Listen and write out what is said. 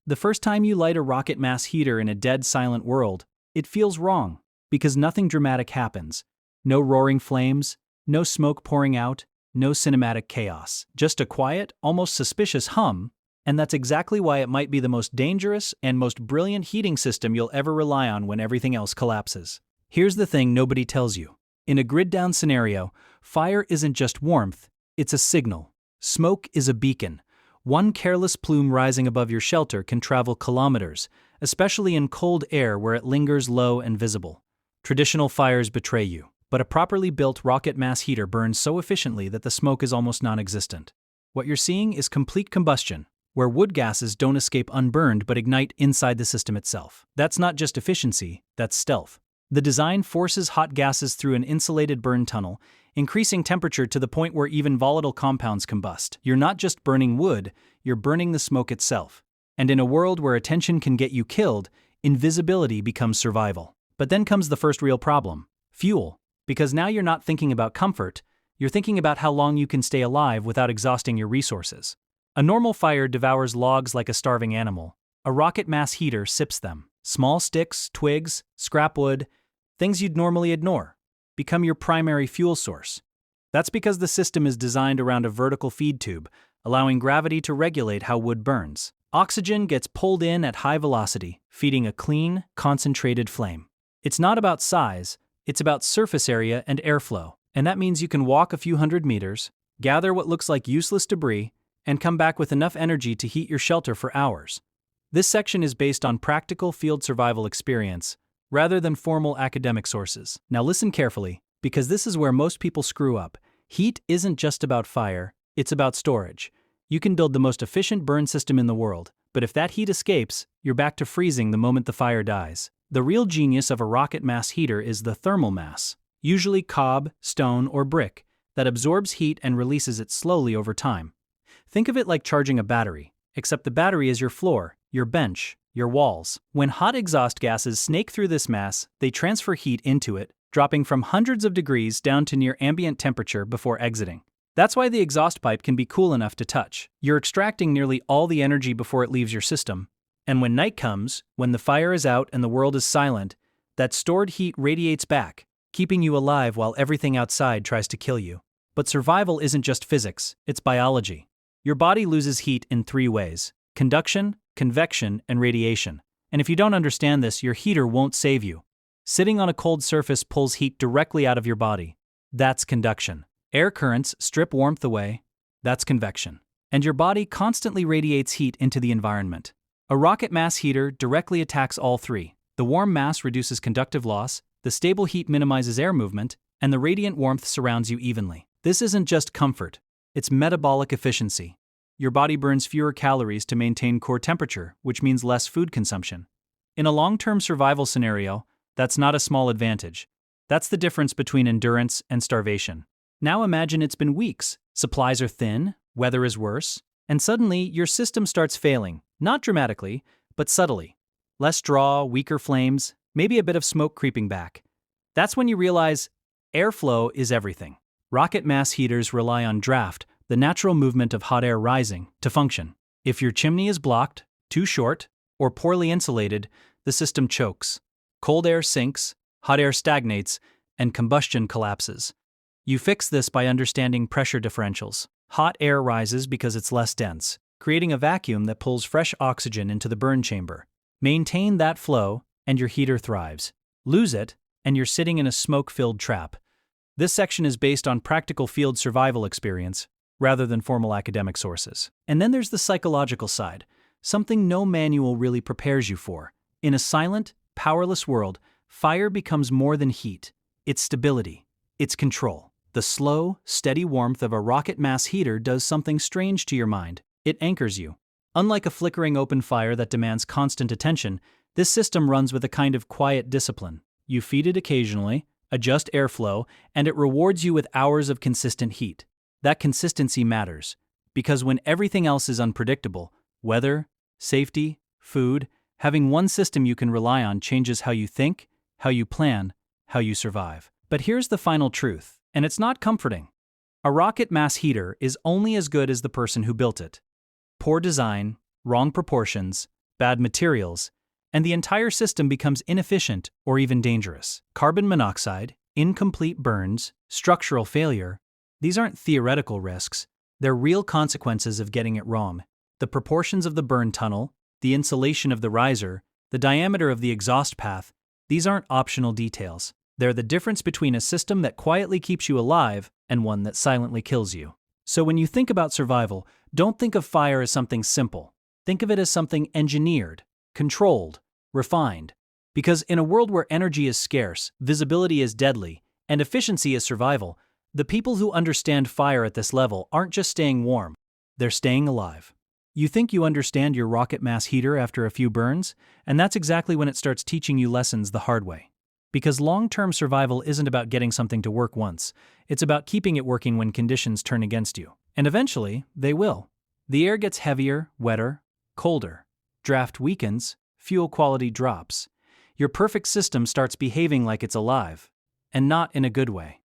The first time you light a rocket mass heater in a dead, silent world, it feels wrong, because nothing dramatic happens. No roaring flames, no smoke pouring out, no cinematic chaos. Just a quiet, almost suspicious hum, and that's exactly why it might be the most dangerous and most brilliant heating system you'll ever rely on when everything else collapses. Here's the thing nobody tells you. In a grid-down scenario, fire isn't just warmth, it's a signal. Smoke is a beacon. One careless plume rising above your shelter can travel kilometers, especially in cold air where it lingers low and visible. Traditional fires betray you, but a properly built rocket mass heater burns so efficiently that the smoke is almost non-existent. What you're seeing is complete combustion, where wood gases don't escape unburned but ignite inside the system itself. That's not just efficiency, that's stealth. The design forces hot gases through an insulated burn tunnel, increasing temperature to the point where even volatile compounds combust. You're not just burning wood, you're burning the smoke itself. And in a world where attention can get you killed, invisibility becomes survival. But then comes the first real problem: fuel. Because now you're not thinking about comfort, you're thinking about how long you can stay alive without exhausting your resources. A normal fire devours logs like a starving animal. A rocket mass heater sips them. Small sticks, twigs, scrap wood, things you'd normally ignore, become your primary fuel source. That's because the system is designed around a vertical feed tube, allowing gravity to regulate how wood burns. Oxygen gets pulled in at high velocity, feeding a clean, concentrated flame. It's not about size, it's about surface area and airflow, and that means you can walk a few hundred meters, gather what looks like useless debris, and come back with enough energy to heat your shelter for hours. This section is based on practical field survival experience, rather than formal academic sources. Now listen carefully, because this is where most people screw up. Heat isn't just about fire, it's about storage. You can build the most efficient burn system in the world, but if that heat escapes, you're back to freezing the moment the fire dies. The real genius of a rocket mass heater is the thermal mass, usually cob, stone, or brick, that absorbs heat and releases it slowly over time. Think of it like charging a battery, except the battery is your floor, your bench, your walls. When hot exhaust gases snake through this mass, they transfer heat into it, dropping from hundreds of degrees down to near ambient temperature before exiting. That's why the exhaust pipe can be cool enough to touch. You're extracting nearly all the energy before it leaves your system. And when night comes, when the fire is out and the world is silent, that stored heat radiates back, keeping you alive while everything outside tries to kill you. But survival isn't just physics, it's biology. Your body loses heat in 3 ways: conduction, convection, and radiation. And if you don't understand this, your heater won't save you. Sitting on a cold surface pulls heat directly out of your body. That's conduction. Air currents strip warmth away. That's convection. And your body constantly radiates heat into the environment. A rocket mass heater directly attacks all 3. The warm mass reduces conductive loss, the stable heat minimizes air movement, and the radiant warmth surrounds you evenly. This isn't just comfort, it's metabolic efficiency. Your body burns fewer calories to maintain core temperature, which means less food consumption. In a long-term survival scenario, that's not a small advantage. That's the difference between endurance and starvation. Now imagine it's been weeks, supplies are thin, weather is worse, and suddenly your system starts failing, not dramatically, but subtly. Less draw, weaker flames, maybe a bit of smoke creeping back. That's when you realize airflow is everything. Rocket mass heaters rely on draft, the natural movement of hot air rising, to function. If your chimney is blocked, too short, or poorly insulated, the system chokes. Cold air sinks, hot air stagnates, and combustion collapses. You fix this by understanding pressure differentials. Hot air rises because it's less dense, creating a vacuum that pulls fresh oxygen into the burn chamber. Maintain that flow, and your heater thrives. Lose it, and you're sitting in a smoke-filled trap. This section is based on practical field survival experience, rather than formal academic sources. And then there's the psychological side, something no manual really prepares you for. In a silent, powerless world, fire becomes more than heat. It's stability. It's control. The slow, steady warmth of a rocket mass heater does something strange to your mind. It anchors you. Unlike a flickering open fire that demands constant attention, this system runs with a kind of quiet discipline. You feed it occasionally, adjust airflow, and it rewards you with hours of consistent heat. That consistency matters, because when everything else is unpredictable, weather, safety, food, having one system you can rely on changes how you think, how you plan, how you survive. But here's the final truth, and it's not comforting. A rocket mass heater is only as good as the person who built it. Poor design, wrong proportions, bad materials, and the entire system becomes inefficient or even dangerous. Carbon monoxide, incomplete burns, structural failure, these aren't theoretical risks, they're real consequences of getting it wrong. The proportions of the burn tunnel, the insulation of the riser, the diameter of the exhaust path, these aren't optional details. They're the difference between a system that quietly keeps you alive and one that silently kills you. So when you think about survival, don't think of fire as something simple. Think of it as something engineered, controlled, refined. Because in a world where energy is scarce, visibility is deadly, and efficiency is survival, the people who understand fire at this level aren't just staying warm, they're staying alive. You think you understand your rocket mass heater after a few burns, and that's exactly when it starts teaching you lessons the hard way. Because long-term survival isn't about getting something to work once, it's about keeping it working when conditions turn against you. And eventually, they will. The air gets heavier, wetter, colder. Draft weakens, fuel quality drops. Your perfect system starts behaving like it's alive, and not in a good way.